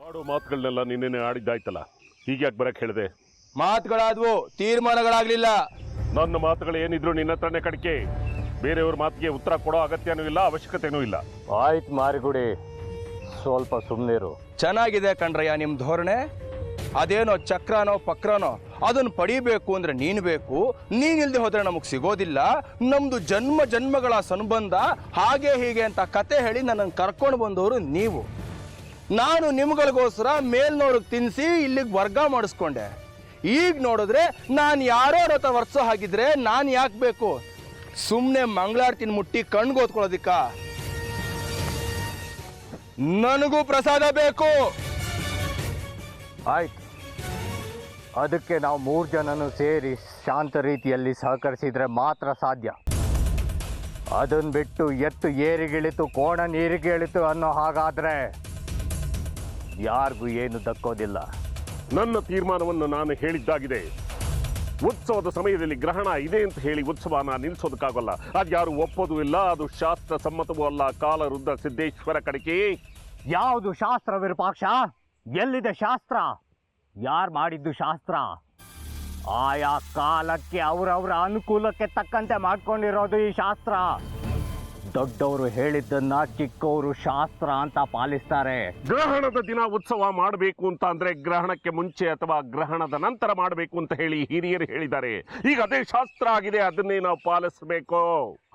ಆಡೋ ಮಾತುಗಳನ್ನೆಲ್ಲ ನಿನ್ನೆ ಆಡಿದ್ದಾಯ್ತಲ್ಲ, ಹೀಗ್ಯಾಕೆ ಬರಕ್ಕೆ ಹೇಳಿದೆ? ಮಾತುಗಳಾದ್ವು, ತೀರ್ಮಾನಗಳಾಗ್ಲಿಲ್ಲ. ನನ್ನ ಮಾತುಗಳು ಏನಿದ್ರು ನಿನ್ನ ಹತ್ರನೇ ಕಡಿಕೆ. ಬೇರೆಯವ್ರ ಮಾತಿಗೆ ಉತ್ತರ ಕೊಡೋ ಅಗತ್ಯನೂ ಇಲ್ಲ, ಅವಶ್ಯಕತೆನೂ ಇಲ್ಲ. ಆಯ್ತು ಮಾರಿಗುಡಿ, ಸ್ವಲ್ಪ ಸುಮ್ಮನಿರು. ಚೆನ್ನಾಗಿದೆ ಕಣ್ರಯ್ಯ ನಿಮ್ ಧೋರಣೆ. ಅದೇನೋ ಚಕ್ರನೋ ಪಕ್ರನೋ ಅದನ್ನ ಪಡಿಬೇಕು ಅಂದ್ರೆ ನೀನು ಬೇಕು, ನೀನಿಲ್ದೆ ಹೋದ್ರೆ ನಮಗ್ ಸಿಗೋದಿಲ್ಲ. ನಮ್ದು ಜನ್ಮ ಜನ್ಮಗಳ ಸಂಬಂಧ, ಹಾಗೆ ಹೀಗೆ ಅಂತ ಕತೆ ಹೇಳಿ ನನ್ನನ್ನು ಕರ್ಕೊಂಡು ಬಂದವರು ನೀವು. ನಾನು ನಿಮ್ಗಳಿಗೋಸ್ಕರ ಮೇಲ್ನೋರ್ಗ್ ತಿನ್ನಿಸಿ ಇಲ್ಲಿಗೆ ವರ್ಗ ಮಾಡಿಸ್ಕೊಂಡೆ. ಈಗ ನೋಡಿದ್ರೆ ನಾನು ಯಾರೋ ರಥ ವರ್ಸೋ ಹಾಗಿದ್ರೆ ನಾನು ಯಾಕೆ ಬೇಕು? ಸುಮ್ಮನೆ ಮಂಗಳಾರತಿನ ಮುಟ್ಟಿ ಕಣ್ಗೆ ಓದ್ಕೊಳ್ಳೋದಿಕ್ಕ? ನನಗೂ ಪ್ರಸಾದ ಬೇಕು. ಆಯ್ತು, ಅದಕ್ಕೆ ನಾವು 3 ಜನನು ಸೇರಿ ಶಾಂತ ರೀತಿಯಲ್ಲಿ ಸಹಕರಿಸಿದ್ರೆ ಮಾತ್ರ ಸಾಧ್ಯ. ಅದನ್ನ ಬಿಟ್ಟು ಎತ್ತು ಏರಿಗಿಳಿತು ಕೋಣ ನೀರಿಗಿಳಿತು ಅನ್ನೋ ಹಾಗಾದ್ರೆ ಯಾರಿಗೂ ಏನು ದಕ್ಕೋದಿಲ್ಲ. ನನ್ನ ತೀರ್ಮಾನವನ್ನು ನಾನು ಹೇಳಿದ್ದಾಗಿದೆ. ಉತ್ಸವದ ಸಮಯದಲ್ಲಿ ಗ್ರಹಣ ಇದೆ ಅಂತ ಹೇಳಿ ಉತ್ಸವನ ನಿಲ್ಲಿಸೋದಕ್ಕಾಗಲ್ಲ. ಅದು ಯಾರು ಒಪ್ಪೋದು ಇಲ್ಲ, ಅದು ಶಾಸ್ತ್ರ ಸಮ್ಮತವೂ ಅಲ್ಲ. ಕಾಲರುದ್ಧ ಸಿದ್ದೇಶ್ವರ ಕಡೆಗೆ. ಯಾವುದು ಶಾಸ್ತ್ರ ವಿರೂಪಾಕ್ಷ? ಎಲ್ಲಿದೆ ಶಾಸ್ತ್ರ? ಯಾರು ಮಾಡಿದ್ದು ಶಾಸ್ತ್ರ? ಆಯಾ ಕಾಲಕ್ಕೆ ಅವರವರ ಅನುಕೂಲಕ್ಕೆ ತಕ್ಕಂತೆ ಮಾಡ್ಕೊಂಡಿರೋದು ಈ ಶಾಸ್ತ್ರ. ದೊಡ್ಡವರು ಹೇಳಿದ್ದನ್ನ ಚಿಕ್ಕವರು ಶಾಸ್ತ್ರ ಅಂತ ಪಾಲಿಸ್ತಾರೆ. ಗ್ರಹಣದ ದಿನ ಉತ್ಸವ ಮಾಡಬೇಕು ಅಂತ ಅಂದ್ರೆ ಗ್ರಹಣಕ್ಕೆ ಮುಂಚೆ ಅಥವಾ ಗ್ರಹಣದ ನಂತರ ಮಾಡಬೇಕು ಅಂತ ಹೇಳಿ ಹಿರಿಯರು ಹೇಳಿದ್ದಾರೆ. ಈಗ ಅದೇ ಶಾಸ್ತ್ರ ಆಗಿದೆ, ಅದನ್ನೇ ನಾವು ಪಾಲಿಸಬೇಕು.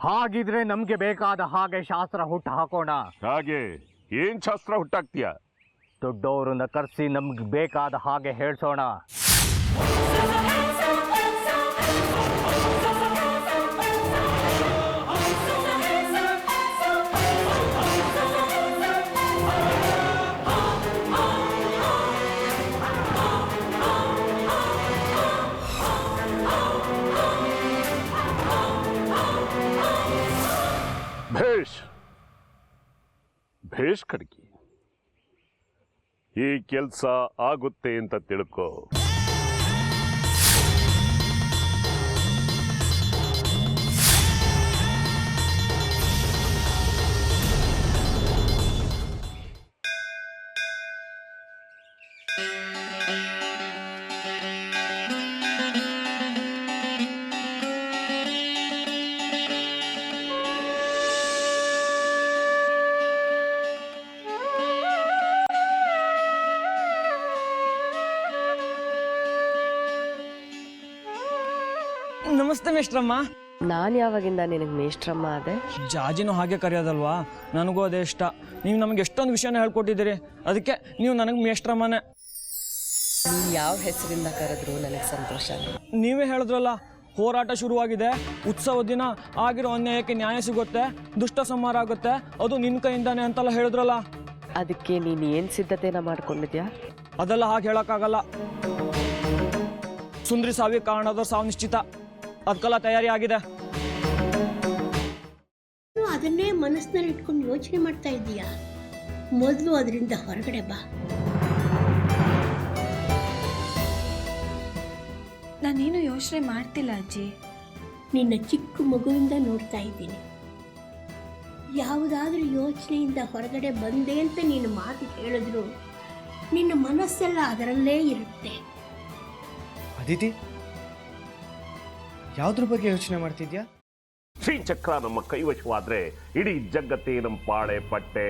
ಹಾಗಿದ್ರೆ ನಮ್ಗೆ ಬೇಕಾದ ಹಾಗೆ ಶಾಸ್ತ್ರ ಹುಟ್ಟು ಹಾಕೋಣ. ಹಾಗೆ ಏನ್ ಶಾಸ್ತ್ರ ಹುಟ್ಟಾಕ್ತೀಯ? ದೊಡ್ಡವರನ್ನ ಕರೆಸಿ ನಮ್ಗೆ ಬೇಕಾದ ಹಾಗೆ ಹೇಳ್ಸೋಣ. ಭೇಷ್ ಭೇಷ್ ಕಡ್ಗಿ, ಈ ಕೆಲಸ ಆಗುತ್ತೆ ಅಂತ ತಿಳ್ಕೊ. ನಮಸ್ತೆ ಮೇಷ್ಟ್ರಮ್ಮ. ನಾನು ಯಾವಾಗಿಂದ ನಿನಗೆ ಮೇಷ್ಟ್ರಮ್ಮ ಅದೇ? ಜಾಜಿನೂ ಹಾಗೆ ಕರೆಯೋದಲ್ವಾ, ನನಗೂ ಅದೇ ಇಷ್ಟ. ನೀವು ನಮಗೆ ಎಷ್ಟೊಂದು ವಿಷಯನ ಹೇಳ್ಕೊಟ್ಟಿದ್ದೀರಿ, ಅದಕ್ಕೆ ನೀವು ನನಗೆ ಮೇಷ್ಟ್ರಮ್ಮನೇ. ನೀನು ಯಾವ ಹೆಸರಿಂದ ಕರೆದ್ರು ನನಗೆ ಸಂತೋಷ. ನೀವೇ ಹೇಳಿದ್ರಲ್ಲ, ಹೋರಾಟ ಶುರುವಾಗಿದೆ, ಉತ್ಸವ ದಿನ ಆಗಿರೋ ಅನ್ಯಾಯಕ್ಕೆ ನ್ಯಾಯ ಸಿಗುತ್ತೆ, ದುಷ್ಟ ಸಂಹಾರ ಆಗುತ್ತೆ, ಅದು ನಿನ್ನ ಕೈಯಿಂದಾನೆ ಅಂತೆಲ್ಲ ಹೇಳಿದ್ರಲ್ಲ. ಅದಕ್ಕೆ ನೀನು ಏನು ಸಿದ್ಧತೆನ ಮಾಡ್ಕೊಂಡಿದ್ಯಾ? ಅದೆಲ್ಲ ಹಾಗೆ ಹೇಳೋಕ್ಕಾಗಲ್ಲ. ಸುಂದ್ರಿ ಸಾವಿಗೆ ಕಾರಣದ ಸಾವು ನಿಶ್ಚಿತ, ಅದಕ್ಕೆಲ್ಲ ತಯಾರಿ ಆಗಿದೆ. ಅದನ್ನೇ ಮನಸ್ಸಿನಲ್ಲಿ ಇಟ್ಕೊಂಡು ಯೋಚನೆ ಮಾಡ್ತಾ ಇದ್ದೀಯಾ? ಮೊದಲು ಅದರಿಂದ ಹೊರಗಡೆ ಬಾ. ನಾನೇನು ಯೋಚನೆ ಮಾಡ್ತಿಲ್ಲ ಅಜ್ಜಿ. ನಿನ್ನ ಚಿಕ್ಕ ಮಗುವಿಂದ ನೋಡ್ತಾ ಇದ್ದೀನಿ. ಯಾವುದಾದ್ರೂ ಯೋಚನೆಯಿಂದ ಹೊರಗಡೆ ಬಂದೆ ಅಂತ ನೀನು ಮಾತು ಹೇಳಿದ್ರು ನಿನ್ನ ಮನಸ್ಸೆಲ್ಲ ಅದರಲ್ಲೇ ಇರುತ್ತೆ. ಅದಿತಿ, ಯಾವುದ್ರ ಬಗ್ಗೆ ಯೋಚನೆ ಮಾಡ್ತಿದ್ಯಾ? ಶ್ರೀಚಕ್ರ ನಮ್ಮ ಕೈವಶವಾದ್ರೆ ಇಡೀ ಜಗತ್ತೇ ನಮ್ಮ ಪಾಳೆ ಪಟ್ಟೆ.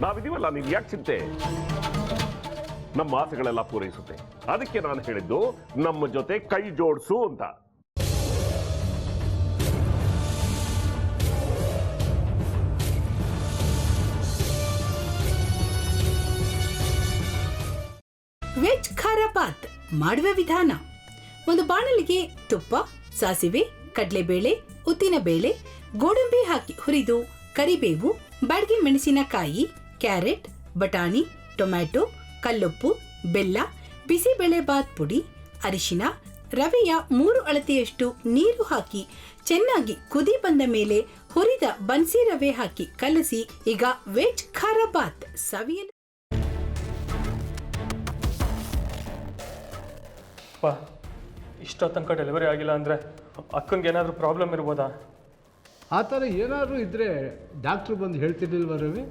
ನಾವಿದೀವಲ್ಲ, ನೀವು ಯಾಕೆ ಚಿಂತೆ? ನಮ್ಮ ಆಸೆಗಳೆಲ್ಲ ಪೂರೈಸುತ್ತೆ. ಅದಕ್ಕೆ ನಾನು ಹೇಳಿದ್ದು ನಮ್ಮ ಜೊತೆ ಕೈ ಜೋಡಿಸು ಅಂತ. ವೆಜ್ ಖಾರ ಬಾತ್ ಮಾಡುವ ವಿಧಾನ: ಒಂದು ಬಾಣಲಿಗೆ ತುಪ್ಪ, ಸಾಸಿವೆ, ಕಡಲೆಬೇಳೆ, ಉದ್ದಿನಬೇಳೆ, ಗೋಡಂಬಿ ಹಾಕಿ ಹುರಿದು ಕರಿಬೇವು, ಬಾಡಿಗೆ ಮೆಣಸಿನಕಾಯಿ, ಕ್ಯಾರೆಟ್, ಬಟಾಣಿ, ಟೊಮ್ಯಾಟೊ, ಕಲ್ಲುಪ್ಪು, ಬೆಲ್ಲ, ಬಿಸಿಬೇಳೆ ಬಾತ್ ಪುಡಿ, ಅರಿಶಿನ, ರವೆಯ 3 ಅಳತೆಯಷ್ಟು ನೀರು ಹಾಕಿ ಚೆನ್ನಾಗಿ ಕುದಿ ಬಂದ ಮೇಲೆ ಹುರಿದ ಬನ್ಸಿ ರವೆ ಹಾಕಿ ಕಲಸಿ. ಈಗ ವೆಜ್ ಖಾರ ಬಾತ್ ಸವಿಯಲು. ಇಷ್ಟೋ ತನಕ ಡೆಲಿವರಿ ಆಗಿಲ್ಲ ಅಂದರೆ ಅಕ್ಕನಿಗೆ ಏನಾದರೂ ಪ್ರಾಬ್ಲಮ್ ಇರ್ಬೋದಾ? ಆ ಥರ ಏನಾದರೂ ಇದ್ದರೆ ಡಾಕ್ಟ್ರು ಬಂದು ಹೇಳ್ತಿರ್ಲಿಲ್ವ ರವಿ?